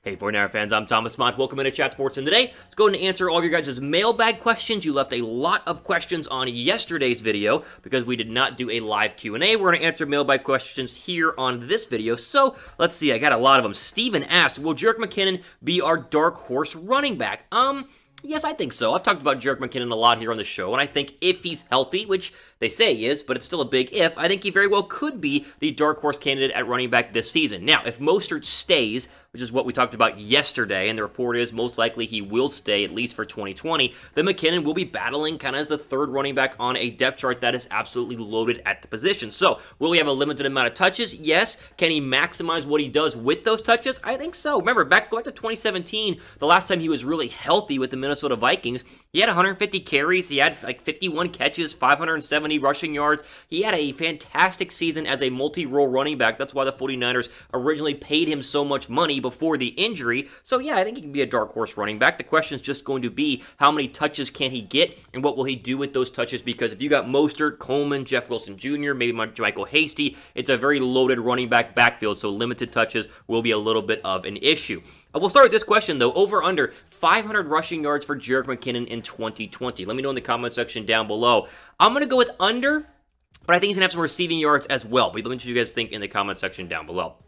Hey 49er fans, I'm Thomas Mott. Welcome into Chat Sports, and today, let's go and answer all of your guys' mailbag questions. You left a lot of questions on yesterday's video because we did not do a live Q&A. We're going to answer mailbag questions here on this video, so let's see. I got a lot of them. Steven asked, will Jerick McKinnon be our dark horse running back? Yes, I think so. I've talked about Jerick McKinnon a lot here on the show, and I think if he's healthy, which they say he is, but it's still a big if, I think he very well could be the dark horse candidate at running back this season. Now, if Mostert stays, which is what we talked about yesterday, and the report is most likely he will stay at least for 2020, then McKinnon will be battling kind of as the third running back on a depth chart that is absolutely loaded at the position. So, will he have a limited amount of touches? Yes. Can he maximize what he does with those touches? I think so. Remember, go back to 2017, the last time he was really healthy with the Minnesota Vikings, he had 150 carries, he had like 51 catches, 570 rushing yards. He had a fantastic season as a multi-role running back. That's why the 49ers originally paid him so much money before the injury. So yeah, I think he can be a dark horse running back. The question is just going to be how many touches can he get and what will he do with those touches, because if you got Mostert, Coleman, Jeff Wilson Jr., maybe Michael Hasty, it's a very loaded running back backfield, so limited touches will be a little bit of an issue. We'll start with this question, though. Over under 500 rushing yards for Jerick McKinnon in 2020. Let me know in the comment section down below. I'm going to go with under, but I think he's going to have some receiving yards as well. But let me know what you guys think in the comment section down below. All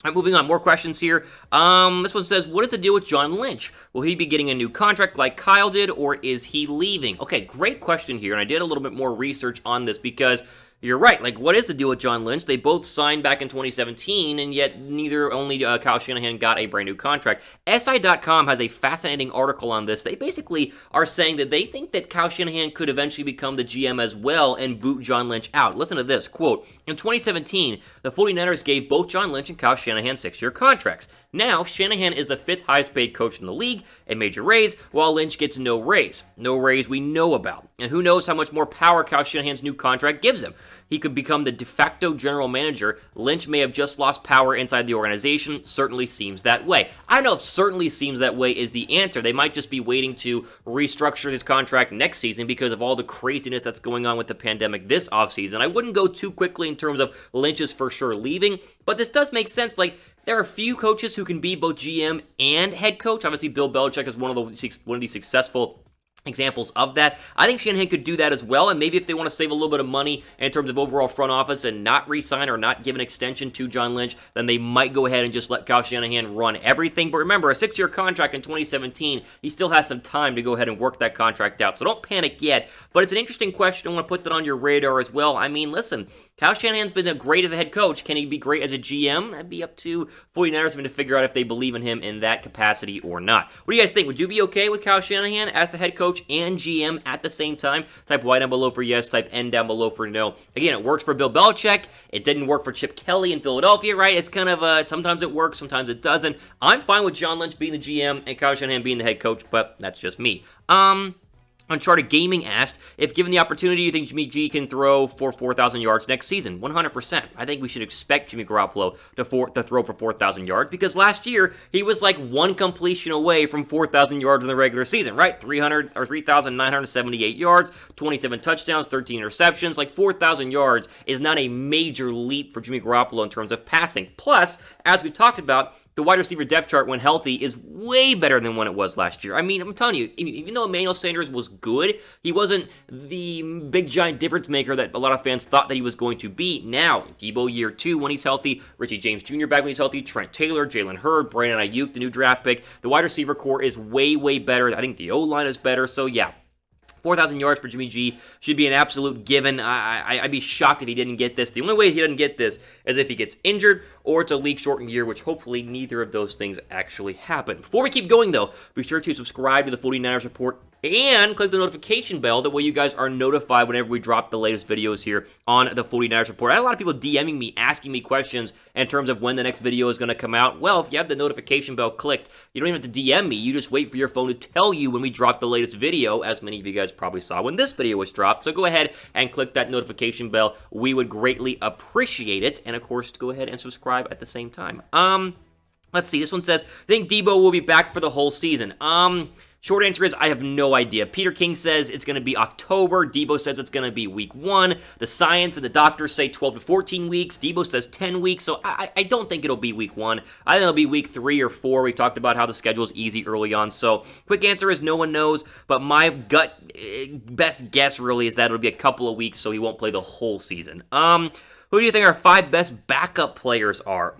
right, moving on. More questions here. This one says, what is the deal with John Lynch? Will he be getting a new contract like Kyle did, or is he leaving? Okay, great question here, and I did a little bit more research on this because you're right. Like, what is the deal with John Lynch? They both signed back in 2017, and yet only Kyle Shanahan got a brand new contract. SI.com has a fascinating article on this. They basically are saying that they think that Kyle Shanahan could eventually become the GM as well and boot John Lynch out. Listen to this, quote, in 2017, the 49ers gave both John Lynch and Kyle Shanahan 6-year contracts. Now, Shanahan is the 5th highest paid coach in the league, a major raise, while Lynch gets no raise. No raise we know about. And who knows how much more power Kyle Shanahan's new contract gives him. He could become the de facto general manager. Lynch may have just lost power inside the organization. Certainly seems that way. I don't know if certainly seems that way is the answer. They might just be waiting to restructure his contract next season because of all the craziness that's going on with the pandemic this offseason. I wouldn't go too quickly in terms of Lynch's for sure leaving, but this does make sense. Like, there are few coaches who can be both GM and head coach. Obviously, Bill Belichick is one of the successful examples of that. I think Shanahan could do that as well, and maybe if they want to save a little bit of money in terms of overall front office and not re-sign or not give an extension to John Lynch, then they might go ahead and just let Kyle Shanahan run everything. But remember, a 6-year contract in 2017, he still has some time to go ahead and work that contract out, so don't panic yet. But it's an interesting question. I want to put that on your radar as well. I mean, listen, Kyle Shanahan's been great as a head coach. Can he be great as a GM? That'd be up to 49ers having to figure out if they believe in him in that capacity or not. What do you guys think? Would you be okay with Kyle Shanahan as the head coach and GM at the same time? Type Y down below for yes, type N down below for no. Again, it works for Bill Belichick. It didn't work for Chip Kelly in Philadelphia, right? It's kind of sometimes it works, sometimes it doesn't. I'm fine with John Lynch being the GM and Kyle Shanahan being the head coach, but that's just me. Uncharted Gaming asked, if given the opportunity, you think Jimmy G can throw for 4,000 yards next season? 100%. I think we should expect Jimmy Garoppolo to throw for 4,000 yards because last year, he was like one completion away from 4,000 yards in the regular season, right? 3,978 yards, 27 touchdowns, 13 interceptions. Like 4,000 yards is not a major leap for Jimmy Garoppolo in terms of passing. Plus, as we talked about, the wide receiver depth chart when healthy is way better than when it was last year. I mean, I'm telling you, even though Emmanuel Sanders was good, he wasn't the big giant difference maker that a lot of fans thought that he was going to be. Now, Debo year 2 when he's healthy, Richie James Jr. back when he's healthy, Trent Taylor, Jalen Hurd, Brandon Ayuk, the new draft pick. The wide receiver core is way, way better. I think the O-line is better. So yeah, 4,000 yards for Jimmy G should be an absolute given. I'd be shocked if he didn't get this. The only way he doesn't get this is if he gets injured or it's a league-shortened year, which hopefully neither of those things actually happen. Before we keep going, though, be sure to subscribe to the 49ers Report and click the notification bell. That way you guys are notified whenever we drop the latest videos here on the 49ers Report. I had a lot of people DMing me, asking me questions in terms of when the next video is going to come out. Well, if you have the notification bell clicked, you don't even have to DM me. You just wait for your phone to tell you when we drop the latest video, as many of you guys probably saw when this video was dropped. So go ahead and click that notification bell. We would greatly appreciate it. And of course, go ahead and subscribe at the same time. Let's see. This one says, I think Debo will be back for the whole season. Short answer is I have no idea. Peter King says it's going to be October. Debo says it's going to be week 1. The science and the doctors say 12 to 14 weeks. Debo says 10 weeks. So I don't think it'll be week 1. I think it'll be week 3 or 4. We've talked about how the schedule is easy early on. So quick answer is no one knows. But my gut best guess really is that it'll be a couple of weeks, so he won't play the whole season. Who do you think our 5 best backup players are?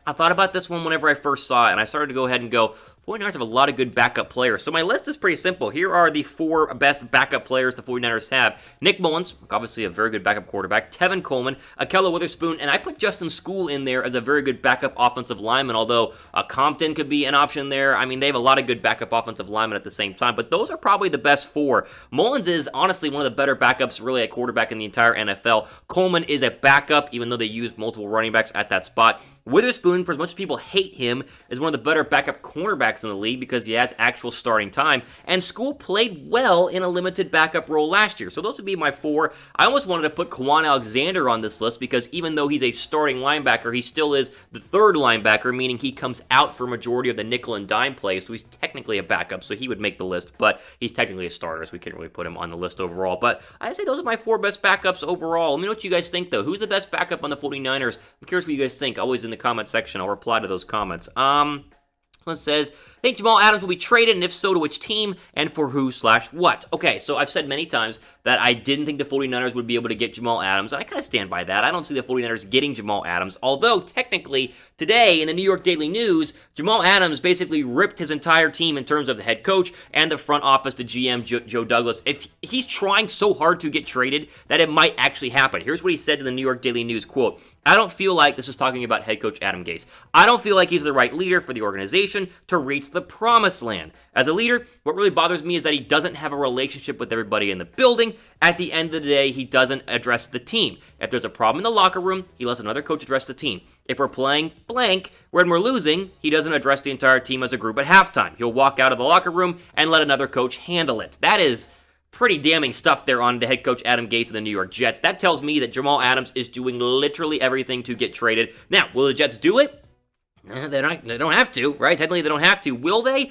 I thought about this one whenever I first saw it, and I started to go ahead and go, 49ers have a lot of good backup players. So my list is pretty simple. Here are the 4 best backup players the 49ers have. Nick Mullins, obviously a very good backup quarterback. Tevin Coleman, Ahkello Witherspoon, and I put Justin Skule in there as a very good backup offensive lineman, although Compton could be an option there. I mean, they have a lot of good backup offensive linemen at the same time, but those are probably the best 4. Mullins is honestly one of the better backups really at quarterback in the entire NFL. Coleman is a backup, even though they used multiple running backs at that spot. Witherspoon, for as much as people hate him, is one of the better backup cornerbacks in the league because he has actual starting time. And Skule played well in a limited backup role last year. So those would be my 4. I almost wanted to put Quan Alexander on this list because even though he's a starting linebacker, he still is the 3rd linebacker, meaning he comes out for a majority of the nickel and dime plays. So he's technically a backup, so he would make the list. But he's technically a starter, so we can't really put him on the list overall. But I'd say those are my 4 best backups overall. Let me know what you guys think, though. Who's the best backup on the 49ers? I'm curious what you guys think. Always in the comment section. I'll reply to those comments. One says, I think Jamal Adams will be traded, and if so, to which team, and for who/what? Okay, so I've said many times that I didn't think the 49ers would be able to get Jamal Adams, and I kind of stand by that. I don't see the 49ers getting Jamal Adams, although technically today in the New York Daily News, Jamal Adams basically ripped his entire team in terms of the head coach and the front office, the GM, Joe Douglas. If he's trying so hard to get traded that it might actually happen. Here's what he said to the New York Daily News, quote, I don't feel like, this is talking about head coach Adam Gase, I don't feel like he's the right leader for the organization to reach the promised land. As a leader, what really bothers me is that he doesn't have a relationship with everybody in the building. At the end of the day, he doesn't address the team. If there's a problem in the locker room, he lets another coach address the team. If we're playing blank, when we're losing, he doesn't address the entire team as a group at halftime. He'll walk out of the locker room and let another coach handle it. That is pretty damning stuff there on the head coach Adam Gase of the New York Jets. That tells me that Jamal Adams is doing literally everything to get traded. Now, will the Jets do it? They don't have to, right? Technically, they don't have to. Will they?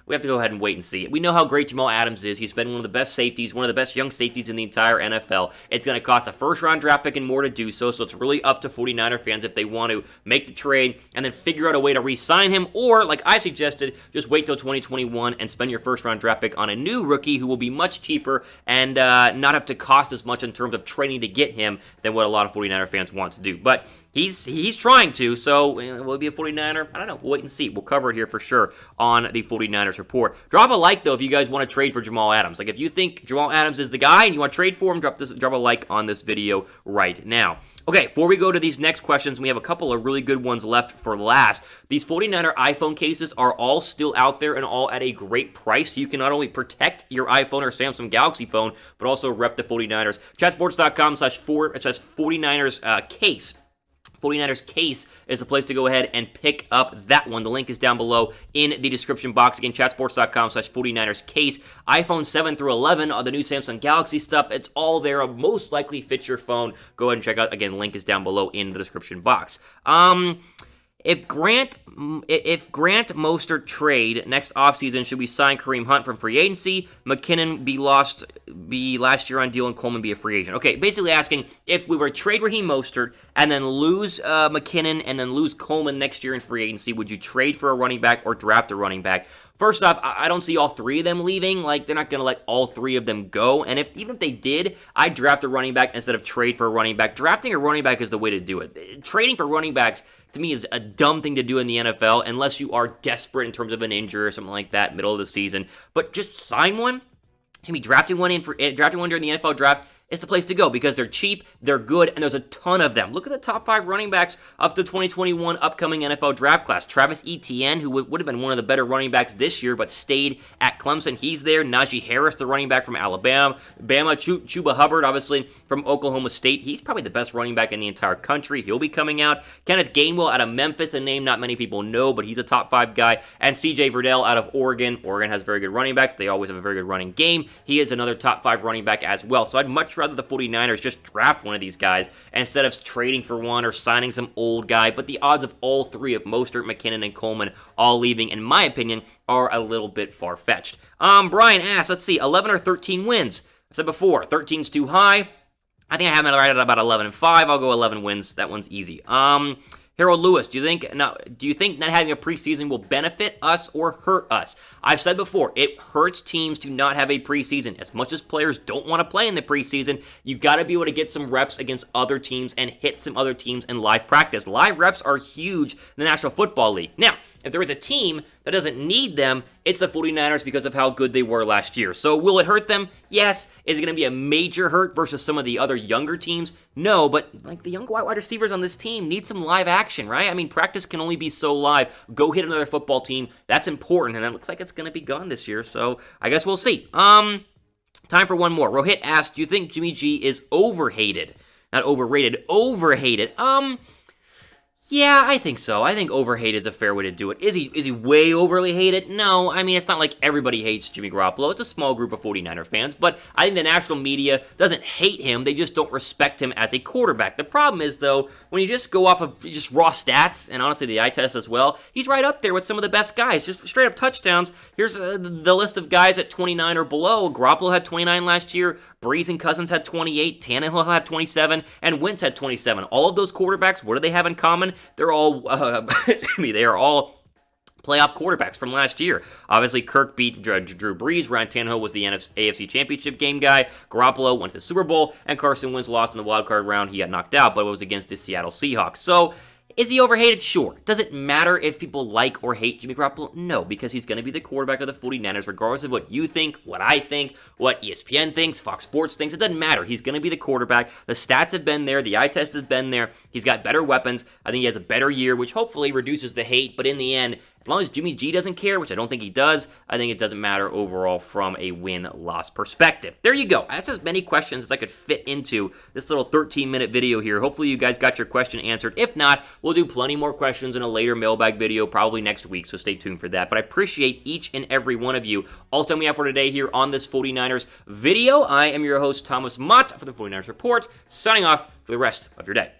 We have to go ahead and wait and see. We know how great Jamal Adams is. He's been one of the best safeties, one of the best young safeties in the entire NFL. It's going to cost a first-round draft pick and more to do so it's really up to 49er fans if they want to make the trade and then figure out a way to re-sign him, or, like I suggested, just wait till 2021 and spend your first-round draft pick on a new rookie who will be much cheaper and not have to cost as much in terms of training to get him than what a lot of 49er fans want to do. But he's trying to, so will he be a 49er? I don't know. We'll wait and see. We'll cover it here for sure on the 49ers Report. Drop a like, though, if you guys want to trade for Jamal Adams. Like, if you think Jamal Adams is the guy and you want to trade for him, drop a like on this video right now. Okay, before we go to these next questions, we have a couple of really good ones left for last. These 49er iPhone cases are all still out there and all at a great price. You can not only protect your iPhone or Samsung Galaxy phone, but also rep the 49ers. Chatsports.com/49ers case. 49ers case is a place to go ahead and pick up that one. The link is down below in the description box. Again, chatsports.com/49ers case. iPhone 7 through 11 on the new Samsung Galaxy stuff. It's all there. It'll most likely fit your phone. Go ahead and check out. Again, link is down below in the description box. If Grant Mostert trade next offseason, should we sign Kareem Hunt from free agency? McKinnon be last year on deal and Coleman be a free agent. Okay, basically asking if we were to trade Raheem Mostert and then lose McKinnon and then lose Coleman next year in free agency, would you trade for a running back or draft a running back? First off, I don't see all 3 of them leaving. Like, they're not going to let all 3 of them go. And even if they did, I'd draft a running back instead of trade for a running back. Drafting a running back is the way to do it. Trading for running backs, to me, is a dumb thing to do in the NFL unless you are desperate in terms of an injury or something like that, middle of the season. But just sign one. Maybe drafting one during the NFL draft is the place to go because they're cheap, they're good, and there's a ton of them. Look at the top 5 running backs of the 2021 upcoming NFL draft class. Travis Etienne, who would have been one of the better running backs this year, but stayed at Clemson. He's there. Najee Harris, the running back from Alabama. Chuba Hubbard, obviously, from Oklahoma State. He's probably the best running back in the entire country. He'll be coming out. Kenneth Gainwell out of Memphis, a name not many people know, but he's a top 5 guy. And CJ Verdell out of Oregon. Oregon has very good running backs. They always have a very good running game. He is another top 5 running back as well. So I'd much rather rather the 49ers just draft one of these guys instead of trading for one or signing some old guy. But the odds of all three of Mostert, McKinnon, and Coleman all leaving, in my opinion, are a little bit far-fetched. Brian asks, let's see, 11 or 13 wins. I said before, 13's too high. I think I have it right at about 11-5. I'll go 11 wins. That one's easy. Harold Lewis, do you think not having a preseason will benefit us or hurt us? I've said before, it hurts teams to not have a preseason. As much as players don't want to play in the preseason, you've got to be able to get some reps against other teams and hit some other teams in live practice. Live reps are huge in the National Football League. Now, if there is a team that doesn't need them, it's the 49ers because of how good they were last year. So will it hurt them? Yes. Is it going to be a major hurt versus some of the other younger teams? No, but like the young wide receivers on this team need some live action, right? I mean, practice can only be so live. Go hit another football team. That's important, and it looks like it's going to be gone this year, so I guess we'll see. Time for one more. Rohit asked, do you think Jimmy G is overhated? Not overrated, overhated. Yeah, I think so. I think overhated is a fair way to do it. Is he way overly hated? No. I mean, it's not like everybody hates Jimmy Garoppolo. It's a small group of 49er fans, but I think the national media doesn't hate him. They just don't respect him as a quarterback. The problem is, though, when you just go off of just raw stats, and honestly the eye test as well, he's right up there with some of the best guys. Just straight up touchdowns. Here's the list of guys at 29 or below. Garoppolo had 29 last year. Breeze and Cousins had 28, Tannehill had 27, and Wentz had 27. All of those quarterbacks, what do they have in common? They're all, they are all playoff quarterbacks from last year. Obviously, Kirk beat Drew Brees. Ryan Tannehill was the AFC Championship game guy. Garoppolo went to the Super Bowl, and Carson Wentz lost in the wild card round. He got knocked out, but it was against the Seattle Seahawks. So, is he overhated? Sure. Does it matter if people like or hate Jimmy Garoppolo? No, because he's going to be the quarterback of the 49ers, regardless of what you think, what I think, what ESPN thinks, Fox Sports thinks. It doesn't matter. He's going to be the quarterback. The stats have been there. The eye test has been there. He's got better weapons. I think he has a better year, which hopefully reduces the hate. But in the end, as long as Jimmy G doesn't care, which I don't think he does, I think it doesn't matter overall from a win-loss perspective. There you go. That's as many questions as I could fit into this little 13-minute video here. Hopefully you guys got your question answered. If not, we'll do plenty more questions in a later mailbag video, probably next week, so stay tuned for that. But I appreciate each and every one of you. All the time we have for today here on this 49ers video. I am your host, Thomas Mott, for the 49ers Report, signing off for the rest of your day.